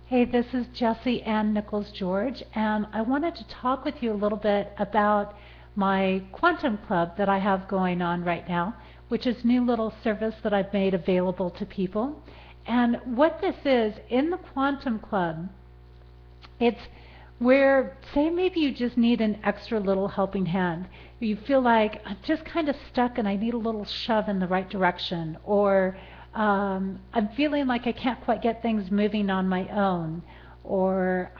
Hey, this is Jessie Ann Nichols George, and I wanted to talk with you a little bit about my quantum club that I have going on right now, which is a new little service that I've made available to people. And what this is, in the quantum club, it's where, say, maybe you just need an extra little helping hand. You feel like I'm just kind of stuck and I need a little shove in the right direction, or I'm feeling like I can't quite get things moving on my own, or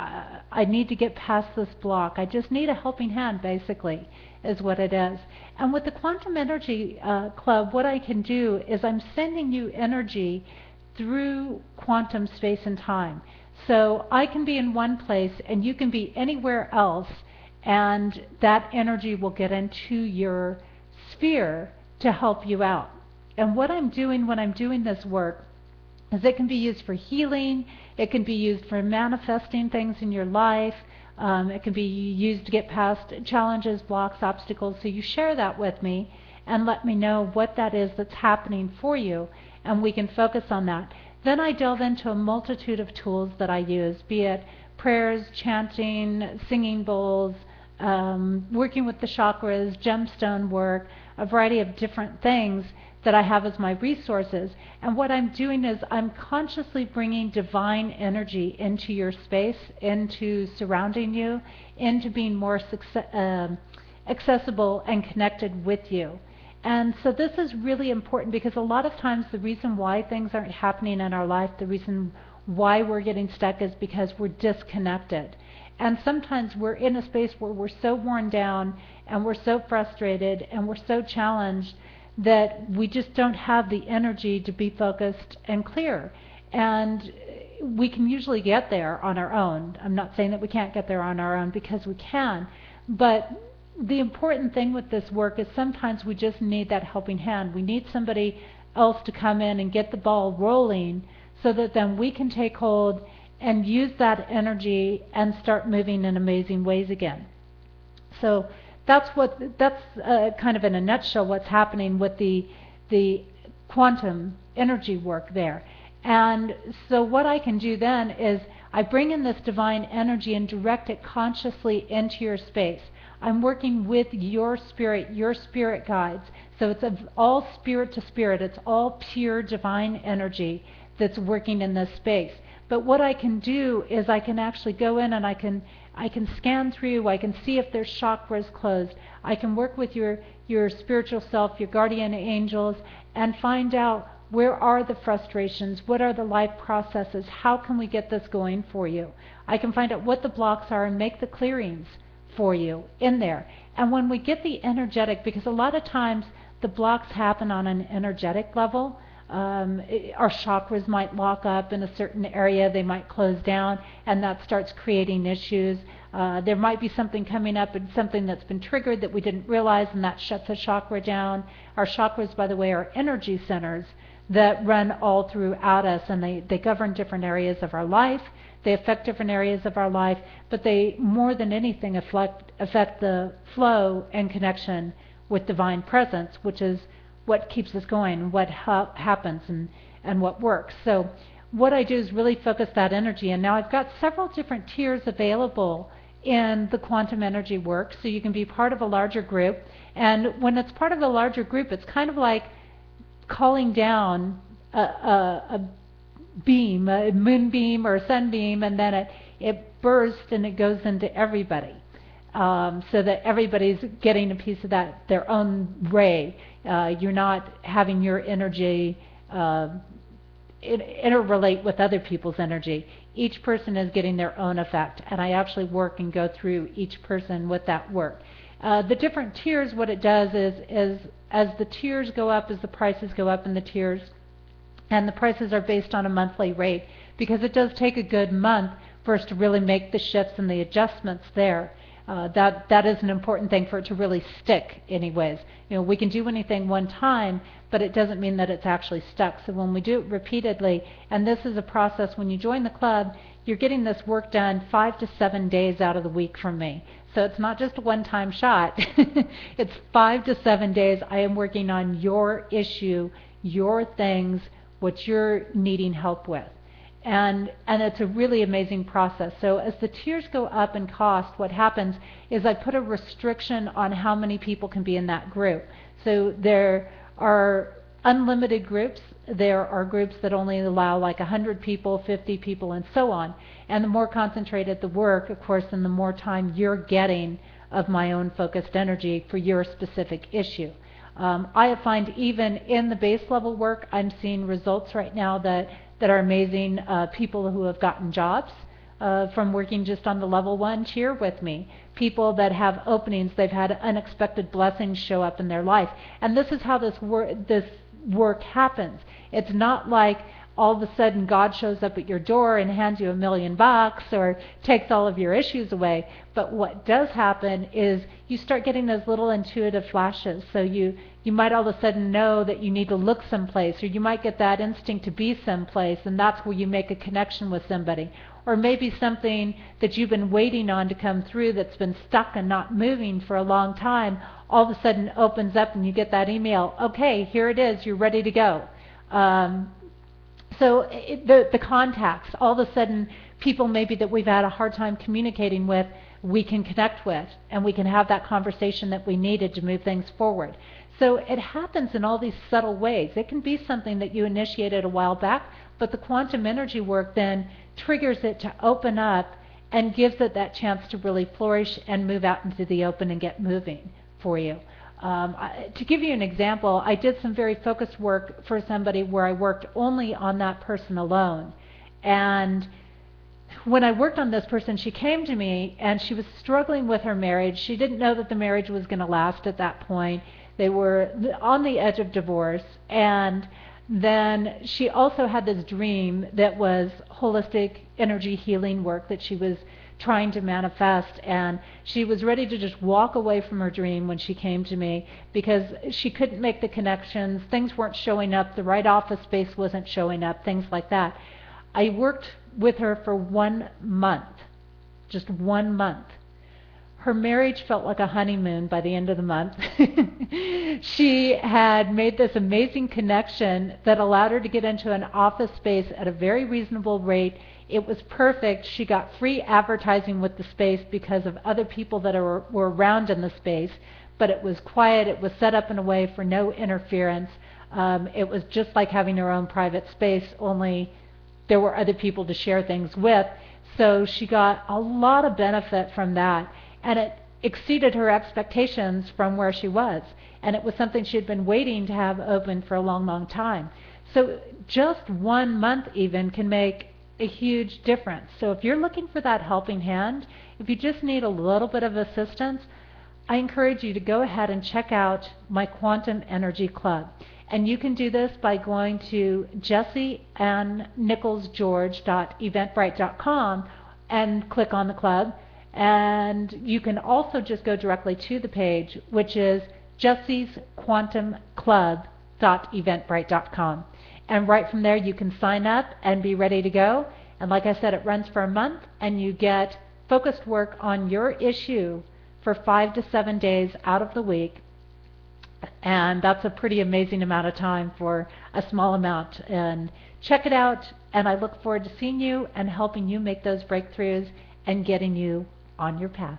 I need to get past this block. I just need a helping hand, basically, is what it is. And with the Quantum Energy Club, what I can do is I'm sending you energy through quantum space and time. So I can be in one place and you can be anywhere else, and that energy will get into your sphere to help you out. And what I'm doing when I'm doing this work is it can be used for healing, it can be used for manifesting things in your life, it can be used to get past challenges, blocks, obstacles. So you share that with me and let me know what that is that's happening for you, and we can focus on that. Then I delve into a multitude of tools that I use, be it prayers, chanting, singing bowls, working with the chakras, gemstone work, a variety of different things that I have as my resources. And what I'm doing is I'm consciously bringing divine energy into your space, into surrounding you, into being more accessible and connected with you. And so this is really important, because a lot of times the reason why things aren't happening in our life, the reason why we're getting stuck, is because we're disconnected. And sometimes we're in a space where we're so worn down and we're so frustrated and we're so challenged that we just don't have the energy to be focused and clear. And we can usually get there on our own. I'm not saying that we can't get there on our own, because we can, but the important thing with this work is sometimes we just need that helping hand. We need somebody else to come in and get the ball rolling, so that then we can take hold and use that energy and start moving in amazing ways again. So that's kind of in a nutshell what's happening with the quantum energy work there. And so what I can do then is I bring in this divine energy and direct it consciously into your space. I'm working with your spirit guides. So it's all spirit to spirit. It's all pure divine energy that's working in this space. But what I can do is I can actually go in and I can scan through, I can see if there's chakras closed. I can work with your spiritual self, your guardian angels, and find out where are the frustrations, what are the life processes, how can we get this going for you. I can find out what the blocks are and make the clearings for you in there. And when we get the energetic, because a lot of times the blocks happen on an energetic level, our chakras might lock up in a certain area, they might close down, and that starts creating issues. There might be something coming up and something that's been triggered that we didn't realize, and that shuts a chakra down. Our chakras, by the way, are energy centers that run all throughout us, and they govern different areas of our life. They affect different areas of our life, but they, more than anything, affect the flow and connection with divine presence, which is what keeps us going, what happens, and what works. So what I do is really focus that energy. And now I've got several different tiers available in the quantum energy work, so you can be part of a larger group. And when it's part of a larger group, it's kind of like calling down a beam, a moonbeam or a sunbeam, and then it bursts and it goes into everybody, so that everybody's getting a piece of that, their own ray. You're not having your energy interrelate with other people's energy. Each person is getting their own effect, and I actually work and go through each person with that work. The different tiers, what it does is as the tiers go up, as the prices go up in the tiers, and the prices are based on a monthly rate, because it does take a good month for us to really make the shifts and the adjustments there. That is an important thing for it to really stick anyways. You know, we can do anything one time, but it doesn't mean that it's actually stuck. So when we do it repeatedly, and this is a process, when you join the club, you're getting this work done 5 to 7 days out of the week from me. So it's not just a one-time shot. It's 5 to 7 days. I am working on your issue, your things, what you're needing help with. And it's a really amazing process. So as the tiers go up in cost, what happens is I put a restriction on how many people can be in that group. So there are unlimited groups. There are groups that only allow like 100 people, 50 people, and so on. And the more concentrated the work, of course, then the more time you're getting of my own focused energy for your specific issue. I find even in the base level work, I'm seeing results right now that are amazing. People who have gotten jobs from working just on the level 1 tier with me. People that have openings, they've had unexpected blessings show up in their life. And this is how this work happens. It's not like all of a sudden God shows up at your door and hands you $1 million or takes all of your issues away. But what does happen is you start getting those little intuitive flashes. So you might all of a sudden know that you need to look someplace, or you might get that instinct to be someplace, and that's where you make a connection with somebody. Or maybe something that you've been waiting on to come through that's been stuck and not moving for a long time, all of a sudden opens up and you get that email, okay, here it is, you're ready to go. So the contacts, all of a sudden people maybe that we've had a hard time communicating with, we can connect with, and we can have that conversation that we needed to move things forward. So it happens in all these subtle ways. It can be something that you initiated a while back, but the quantum energy work then triggers it to open up and gives it that chance to really flourish and move out into the open and get moving for you. To give you an example, I did some very focused work for somebody where I worked only on that person alone. And when I worked on this person, she came to me and she was struggling with her marriage. She didn't know that the marriage was going to last at that point. They were on the edge of divorce. And then she also had this dream that was holistic energy healing work that she was trying to manifest, and she was ready to just walk away from her dream when she came to me because she couldn't make the connections, things weren't showing up, the right office space wasn't showing up, things like that. I worked with her for 1 month, just 1 month. Her marriage felt like a honeymoon by the end of the month. She had made this amazing connection that allowed her to get into an office space at a very reasonable rate. It was perfect. She got free advertising with the space because of other people that were around in the space, but it was quiet. It was set up in a way for no interference. It was just like having her own private space, only there were other people to share things with. So she got a lot of benefit from that, and it exceeded her expectations from where she was. And it was something she had been waiting to have open for a long, long time. So just 1 month even can make a huge difference. So if you're looking for that helping hand, if you just need a little bit of assistance, I encourage you to go ahead and check out my Quantum Energy Club. And you can do this by going to jessieannicholsgeorge.eventbrite.com and click on the club. And you can also just go directly to the page, which is jessiesquantumclub.eventbrite.com. And right from there you can sign up and be ready to go. And like I said, it runs for a month, and you get focused work on your issue for 5 to 7 days out of the week. And that's a pretty amazing amount of time for a small amount. And check it out, and I look forward to seeing you and helping you make those breakthroughs and getting you on your path.